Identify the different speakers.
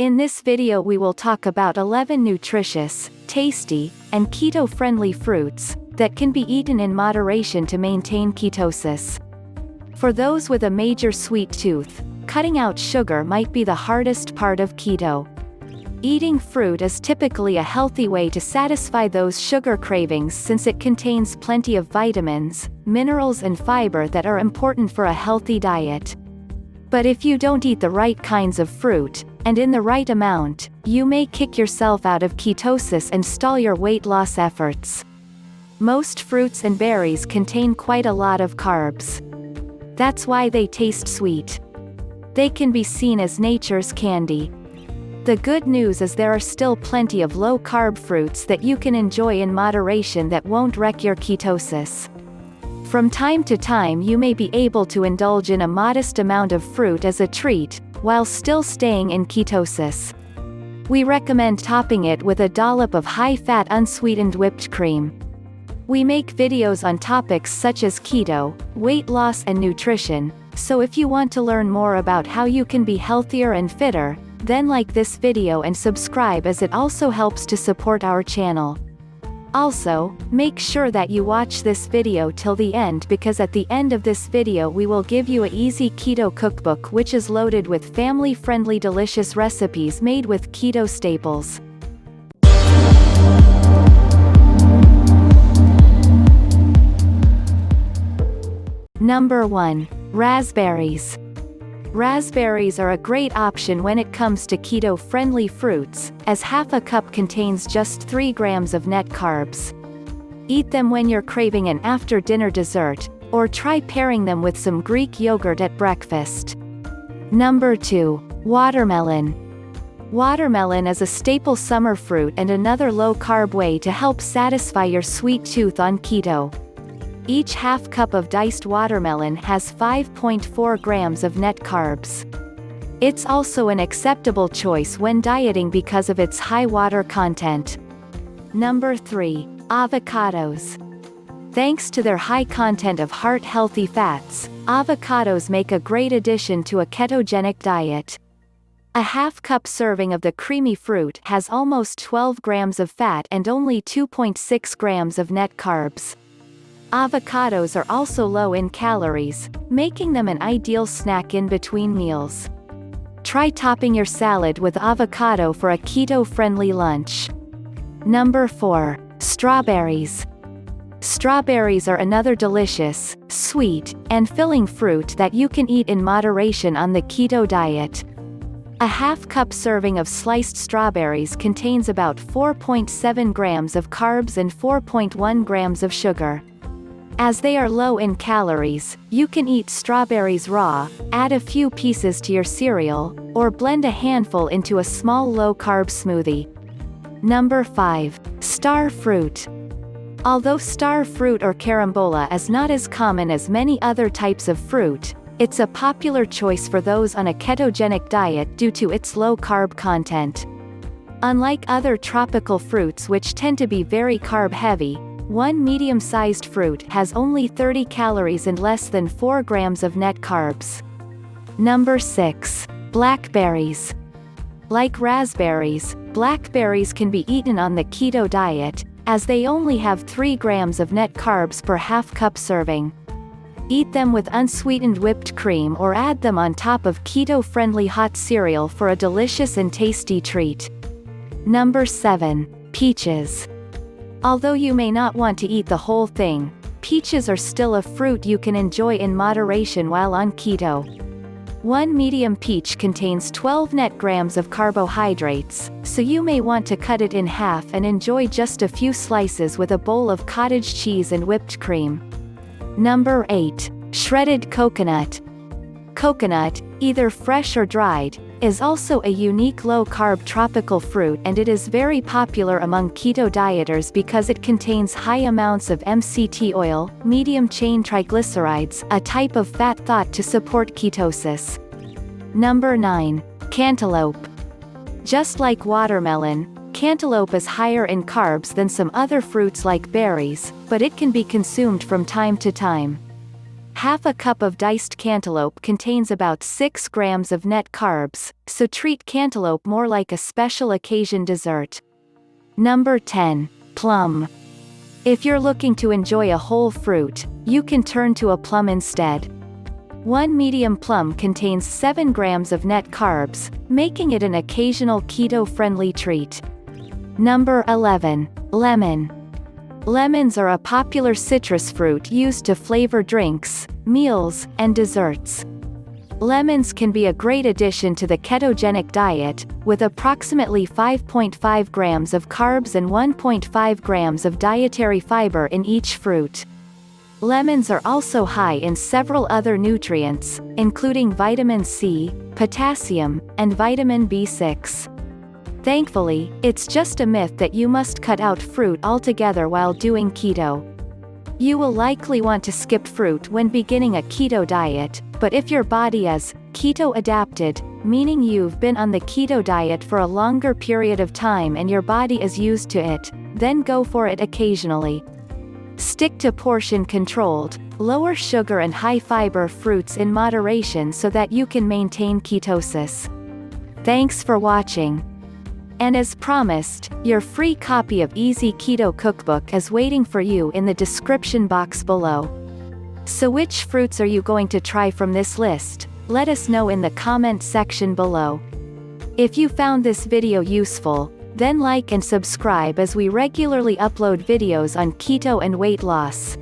Speaker 1: In this video we will talk about 11 nutritious, tasty, and keto-friendly fruits that can be eaten in moderation to maintain ketosis. For those with a major sweet tooth, cutting out sugar might be the hardest part of keto. Eating fruit is typically a healthy way to satisfy those sugar cravings since it contains plenty of vitamins, minerals and fiber that are important for a healthy diet. But if you don't eat the right kinds of fruit, and in the right amount, you may kick yourself out of ketosis and stall your weight loss efforts. Most fruits and berries contain quite a lot of carbs. That's why they taste sweet. They can be seen as nature's candy. The good news is there are still plenty of low-carb fruits that you can enjoy in moderation that won't wreck your ketosis. From time to time you may be able to indulge in a modest amount of fruit as a treat, while still staying in ketosis. We recommend topping it with a dollop of high-fat unsweetened whipped cream. We make videos on topics such as keto, weight loss and nutrition, so if you want to learn more about how you can be healthier and fitter, then like this video and subscribe as it also helps to support our channel. Also, make sure that you watch this video till the end because at the end of this video we will give you an easy keto cookbook which is loaded with family-friendly delicious recipes made with keto staples. Number 1. Raspberries. Raspberries are a great option when it comes to keto-friendly fruits, as half a cup contains just 3 grams of net carbs. Eat them when you're craving an after-dinner dessert, or try pairing them with some Greek yogurt at breakfast. Number 2. Watermelon. Watermelon is a staple summer fruit and another low-carb way to help satisfy your sweet tooth on keto. Each half cup of diced watermelon has 5.4 grams of net carbs. It's also an acceptable choice when dieting because of its high water content. Number 3. Avocados. Thanks to their high content of heart-healthy fats, avocados make a great addition to a ketogenic diet. A half-cup serving of the creamy fruit has almost 12 grams of fat and only 2.6 grams of net carbs. Avocados are also low in calories, making them an ideal snack in between meals. Try topping your salad with avocado for a keto-friendly lunch. Number 4. Strawberries. Strawberries are another delicious, sweet, and filling fruit that you can eat in moderation on the keto diet. A half-cup serving of sliced strawberries contains about 4.7 grams of carbs and 4.1 grams of sugar. As they are low in calories, you can eat strawberries raw, add a few pieces to your cereal, or blend a handful into a small low-carb smoothie. Number 5. Star fruit. Although star fruit or carambola is not as common as many other types of fruit, it's a popular choice for those on a ketogenic diet due to its low-carb content. Unlike other tropical fruits which tend to be very carb-heavy, one medium-sized fruit has only 30 calories and less than 4 grams of net carbs. Number 6. Blackberries. Like raspberries, blackberries can be eaten on the keto diet, as they only have 3 grams of net carbs per half-cup serving. Eat them with unsweetened whipped cream or add them on top of keto-friendly hot cereal for a delicious and tasty treat. Number 7. Peaches. Although you may not want to eat the whole thing, peaches are still a fruit you can enjoy in moderation while on keto. One medium peach contains 12 net grams of carbohydrates, so you may want to cut it in half and enjoy just a few slices with a bowl of cottage cheese and whipped cream. Number 8. Shredded coconut. Coconut, either fresh or dried, is also a unique low-carb tropical fruit and it is very popular among keto dieters because it contains high amounts of MCT oil, medium-chain triglycerides, a type of fat thought to support ketosis. Number 9. Cantaloupe. Just like watermelon, cantaloupe is higher in carbs than some other fruits like berries, but it can be consumed from time to time. Half a cup of diced cantaloupe contains about 6 grams of net carbs, so treat cantaloupe more like a special occasion dessert. Number 10. Plum. If you're looking to enjoy a whole fruit, you can turn to a plum instead. One medium plum contains 7 grams of net carbs, making it an occasional keto-friendly treat. Number 11. Lemon. Lemons are a popular citrus fruit used to flavor drinks, meals, and desserts. Lemons can be a great addition to the ketogenic diet, with approximately 5.5 grams of carbs and 1.5 grams of dietary fiber in each fruit. Lemons are also high in several other nutrients, including vitamin C, potassium, and vitamin B6. Thankfully, it's just a myth that you must cut out fruit altogether while doing keto. You will likely want to skip fruit when beginning a keto diet, but if your body is keto adapted, meaning you've been on the keto diet for a longer period of time and your body is used to it, then go for it occasionally. Stick to portion-controlled, lower sugar and high-fiber fruits in moderation so that you can maintain ketosis. Thanks for watching. And as promised, your free copy of Easy Keto Cookbook is waiting for you in the description box below. So which fruits are you going to try from this list? Let us know in the comment section below. If you found this video useful, then like and subscribe as we regularly upload videos on keto and weight loss.